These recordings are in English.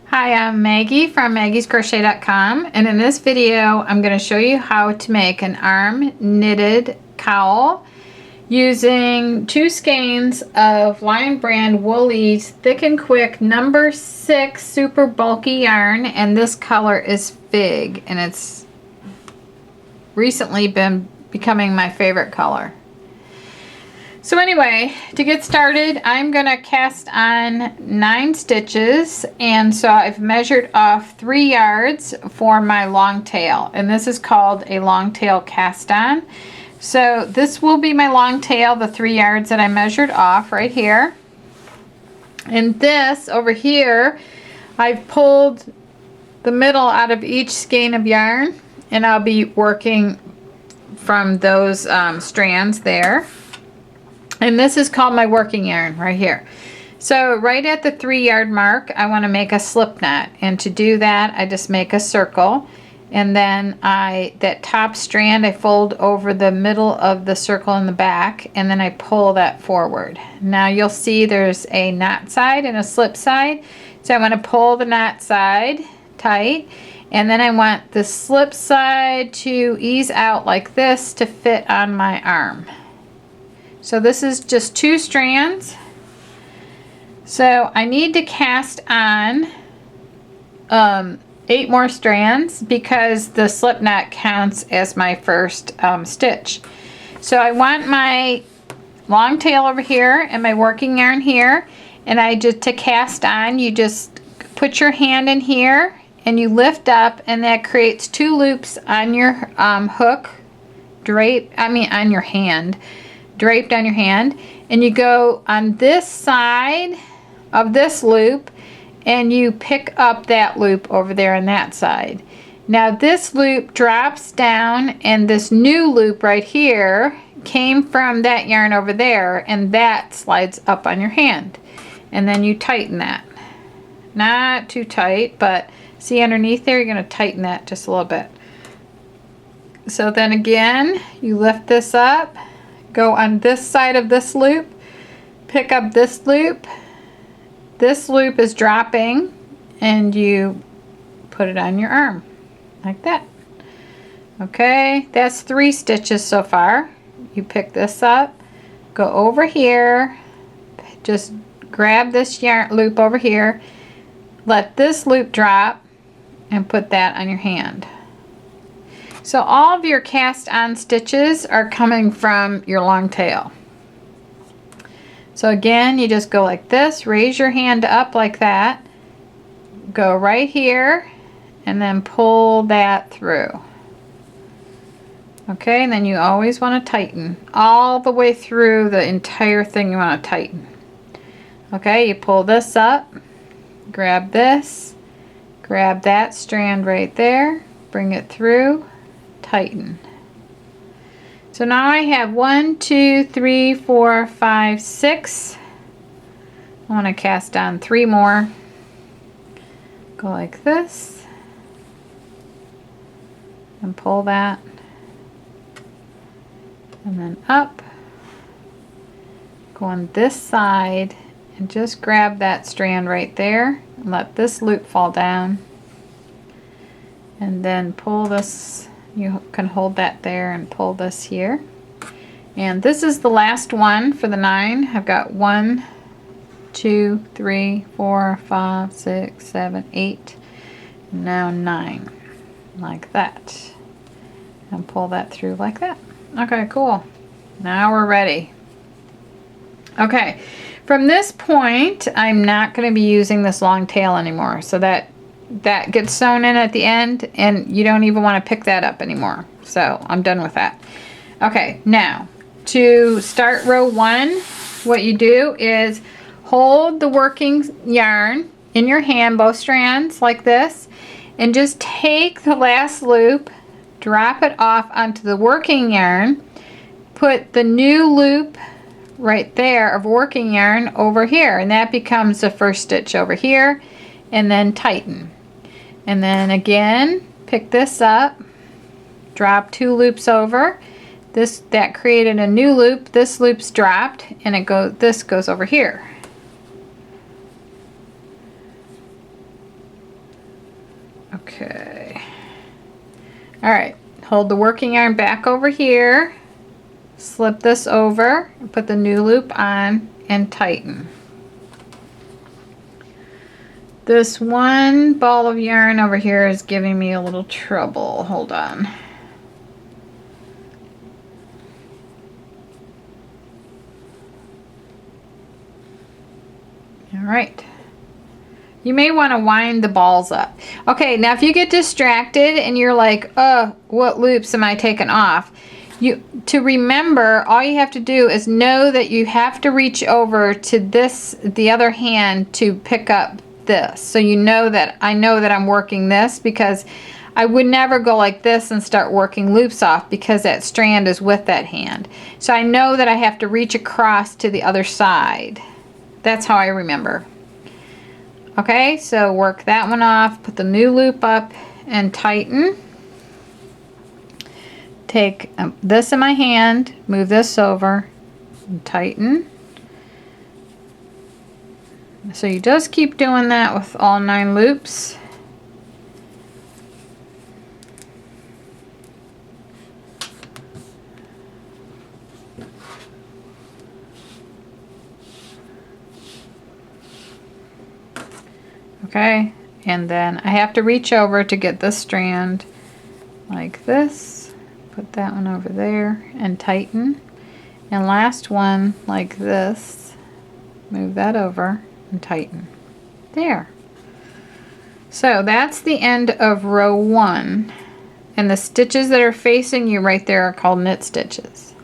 Hi, I'm Maggie from maggiescrochet.com, and in this video I'm going to show you how to make an arm knitted cowl using 2 skeins of Lion Brand Woolies Thick and Quick number 6 super bulky yarn, and this color is Fig, and it's recently been becoming my favorite color. So anyway, to get started, I'm going to cast on 9 stitches, and so I've measured off 3 yards for my long tail, and this is called a long tail cast on. So this will be my long tail, the 3 yards that I measured off right here. And this over here, I've pulled the middle out of each skein of yarn, and I'll be working from those strands there. And this is called my working yarn right here. So right at the 3 yard mark, I want to make a slip knot, and to do that I just make a circle, and then that top strand I fold over the middle of the circle in the back, and then I pull that forward. Now you'll see there's a knot side and a slip side, so I want to pull the knot side tight, and then I want the slip side to ease out like this to fit on my arm. So this is just 2 strands. So I need to cast on 8 more strands because the slip knot counts as my first stitch. So I want my long tail over here and my working yarn here, and to cast on, you just put your hand in here and you lift up, and that creates 2 loops on your hook, on your hand. Draped on your hand, and you go on this side of this loop and you pick up that loop over there on that side. Now this loop drops down, and this new loop right here came from that yarn over there, and that slides up on your hand, and then you tighten that. Not too tight, but see underneath there, you're going to tighten that just a little bit. So then again, you lift this up, go on this side of this loop, pick up this loop is dropping, and you put it on your arm like that. Okay, that's 3 stitches so far. You pick this up, go over here, just grab this yarn loop over here, let this loop drop, and put that on your hand. So all of your cast on stitches are coming from your long tail. So again, you just go like this, raise your hand up like that, go right here, and then pull that through. Okay, and then you always want to tighten. All the way through the entire thing you want to tighten. Okay, you pull this up, grab this, grab that strand right there, bring it through, tighten. So now I have 1, 2, 3, 4, 5, 6. I want to cast on 3 more. Go like this and pull that, and then up, go on this side and just grab that strand right there and let this loop fall down, and then pull this. You can hold that there and pull this here. And this is the last one for the 9. I've got 1, 2, 3, 4, 5, 6, 7, 8, now 9. Like that. And pull that through like that. Okay, cool. Now we're ready. Okay, from this point, I'm not going to be using this long tail anymore. So that gets sewn in at the end, and you don't even want to pick that up anymore. So I'm done with that. Okay, now to start row 1, what you do is hold the working yarn in your hand, both strands like this, and just take the last loop, drop it off onto the working yarn, put the new loop right there of working yarn over here, and that becomes the first stitch over here, and then tighten. And then again, pick this up, drop 2 loops over, that created a new loop. This loop's dropped, and this goes over here. Okay. All right, hold the working yarn back over here, slip this over, and put the new loop on and tighten. This one ball of yarn over here is giving me a little trouble. Hold on. All right. You may want to wind the balls up. Okay, now if you get distracted and you're like, oh, what loops am I taking off? To remember, all you have to do is know that you have to reach over to the other hand to pick up this. So you know that I know that I'm working this, because I would never go like this and start working loops off, because that strand is with that hand. So I know that I have to reach across to the other side. That's how I remember. Okay, so work that one off, put the new loop up and tighten. Take this in my hand, move this over and tighten. So you just keep doing that with all 9 loops. Okay, and then I have to reach over to get this strand like this, put that one over there and tighten, and last one like this, move that over and tighten. There. So that's the end of row 1, and the stitches that are facing you right there are called knit stitches.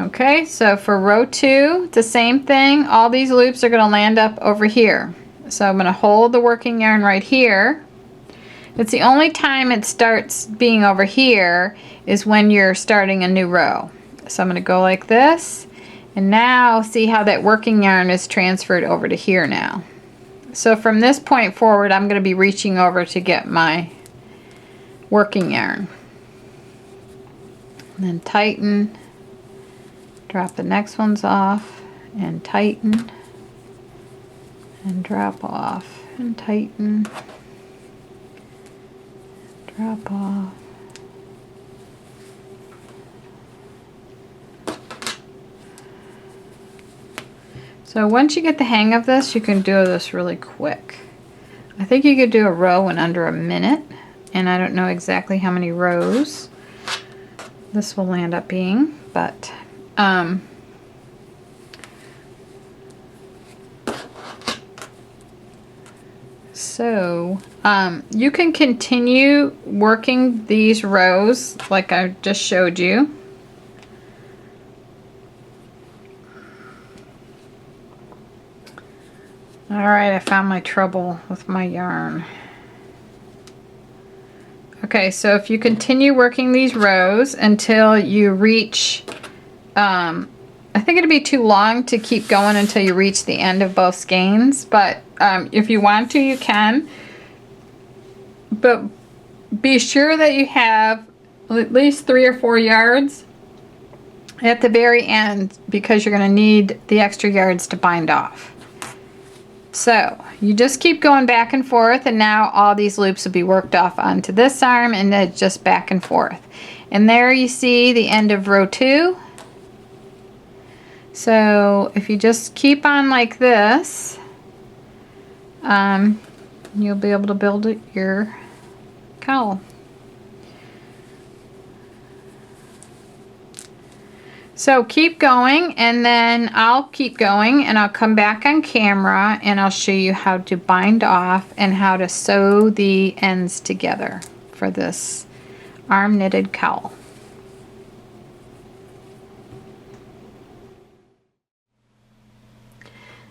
Okay, so for row 2, the same thing. All these loops are going to land up over here. So I'm going to hold the working yarn right here. It's the only time it starts being over here is when you're starting a new row. So I'm going to go like this, and now see how that working yarn is transferred over to here now. So from this point forward, I'm going to be reaching over to get my working yarn. And then tighten, drop the next ones off, and tighten, and drop off, and tighten, drop off. So once you get the hang of this, you can do this really quick. I think you could do a row in under a minute, and I don't know exactly how many rows this will end up being, but you can continue working these rows like I just showed you. Alright, I found my trouble with my yarn. Okay, so if you continue working these rows until you reach, I think it'd be too long to keep going until you reach the end of both skeins, but if you want to, you can. But be sure that you have at least 3 or 4 yards at the very end, because you're going to need the extra yards to bind off. So you just keep going back and forth, and now all these loops will be worked off onto this arm, and then just back and forth. And there you see the end of row 2. So if you just keep on like this, you'll be able to build your cowl. So keep going, and then I'll keep going, and I'll come back on camera and I'll show you how to bind off and how to sew the ends together for this arm knitted cowl.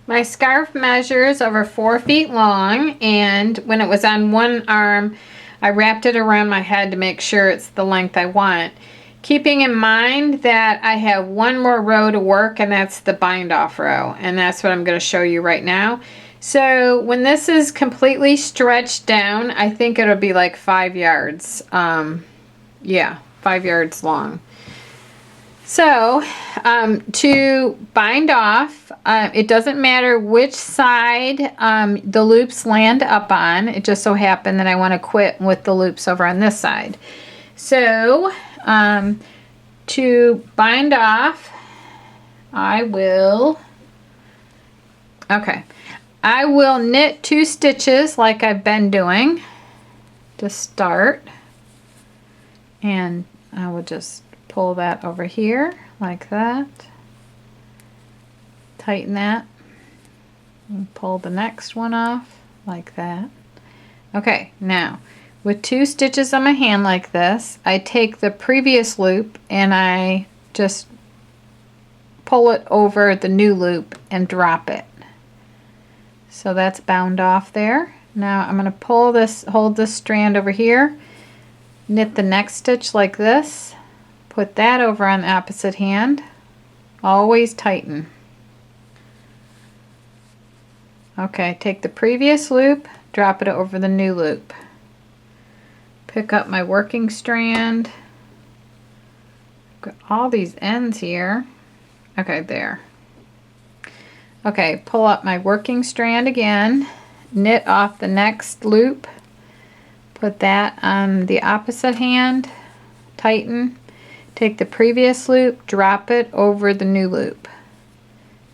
My scarf measures over 4 feet long, and when it was on one arm, I wrapped it around my head to make sure it's the length I want. Keeping in mind that I have one more row to work, and that's the bind off row, and that's what I'm going to show you right now. So when this is completely stretched down, I think it'll be like 5 yards. Yeah, 5 yards long. So to bind off, it doesn't matter which side the loops land up on. It just so happened that I want to quit with the loops over on this side. So to bind off, I will knit 2 stitches like I've been doing to start, and I will just pull that over here like that, tighten that, and pull the next one off like that. Okay, now with 2 stitches on my hand like this, I take the previous loop and I just pull it over the new loop and drop it. So that's bound off there. Now I'm going to pull this, hold this strand over here, knit the next stitch like this, put that over on the opposite hand, always tighten. Okay, take the previous loop, drop it over the new loop. Pick up my working strand. Got all these ends here. Okay, there. Okay, pull up my working strand again, knit off the next loop, put that on the opposite hand, tighten, take the previous loop, drop it over the new loop.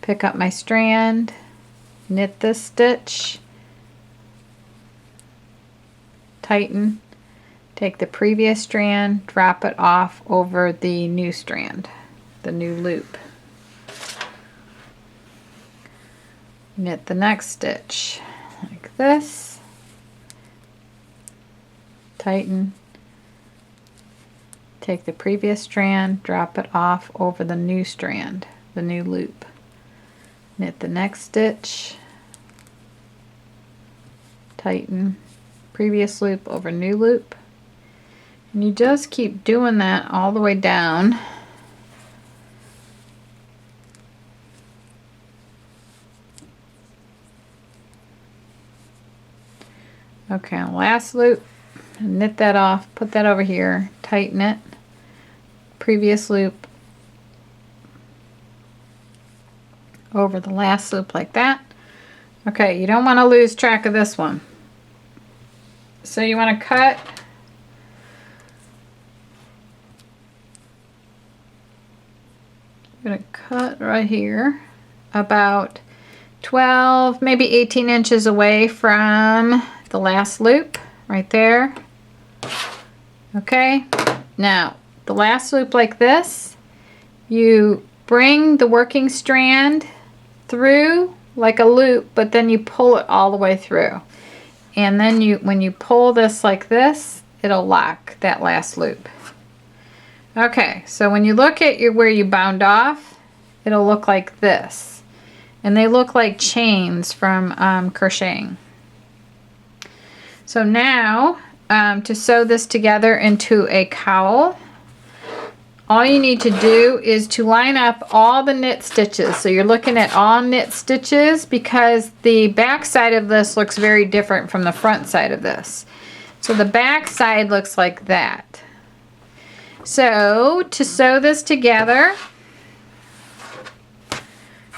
Pick up my strand, knit this stitch, tighten, take the previous strand, drop it off over the new strand, the new loop. Knit the next stitch like this, tighten, take the previous strand, drop it off over the new strand, the new loop. Knit the next stitch, tighten, previous loop over new loop, and you just keep doing that all the way down. Okay, last loop, knit that off, put that over here, tighten it, previous loop over the last loop like that. Okay, you don't want to lose track of this one. So you want to cut I'm going to cut right here about 12, maybe 18 inches away from the last loop right there. Okay, now the last loop like this, you bring the working strand through like a loop, but then you pull it all the way through, and then when you pull this like this, it'll lock that last loop. Okay, so when you look at where you bound off, it'll look like this, and they look like chains from crocheting. So now to sew this together into a cowl, all you need to do is to line up all the knit stitches. So you're looking at all knit stitches, because the back side of this looks very different from the front side of this. So the back side looks like that. So to sew this together,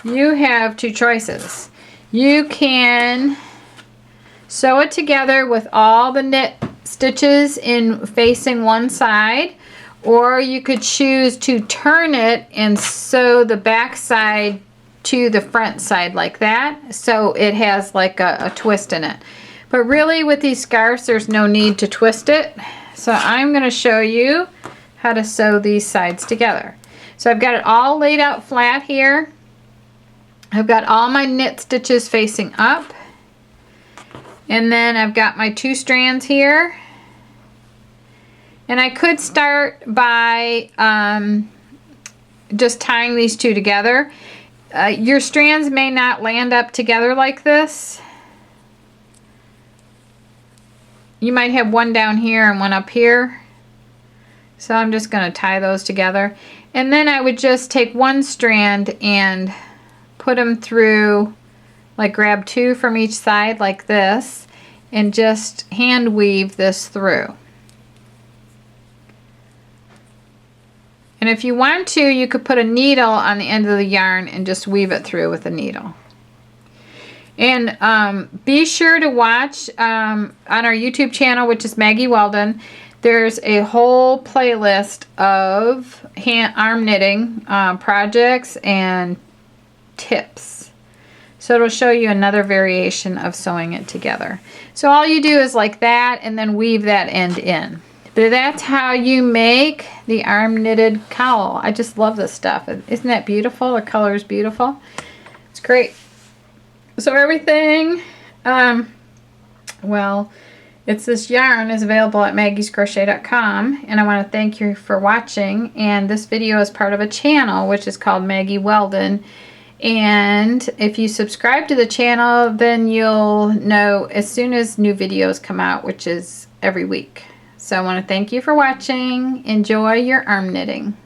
you have 2 choices. You can sew it together with all the knit stitches in facing one side, or you could choose to turn it and sew the back side to the front side like that, so it has like a twist in it. But really with these scarves, there's no need to twist it. So I'm going to show you how to sew these sides together. So I've got it all laid out flat here. I've got all my knit stitches facing up, and then I've got my 2 strands here, and I could start by just tying these 2 together. Your strands may not land up together like this. You might have one down here and one up here. So I'm just going to tie those together. And then I would just take one strand and put them through, like grab 2 from each side like this, and just hand weave this through. And if you want to, you could put a needle on the end of the yarn and just weave it through with a needle. And be sure to watch on our YouTube channel, which is Maggie Weldon. There's a whole playlist of arm knitting projects and tips. So it'll show you another variation of sewing it together. So all you do is like that and then weave that end in. But that's how you make the arm knitted cowl. I just love this stuff. Isn't that beautiful? The color is beautiful. It's great. So everything, well, it's this yarn is available at maggiescrochet.com, and I want to thank you for watching. And this video is part of a channel which is called Maggie Weldon. And if you subscribe to the channel, then you'll know as soon as new videos come out, which is every week. So I want to thank you for watching. Enjoy your arm knitting.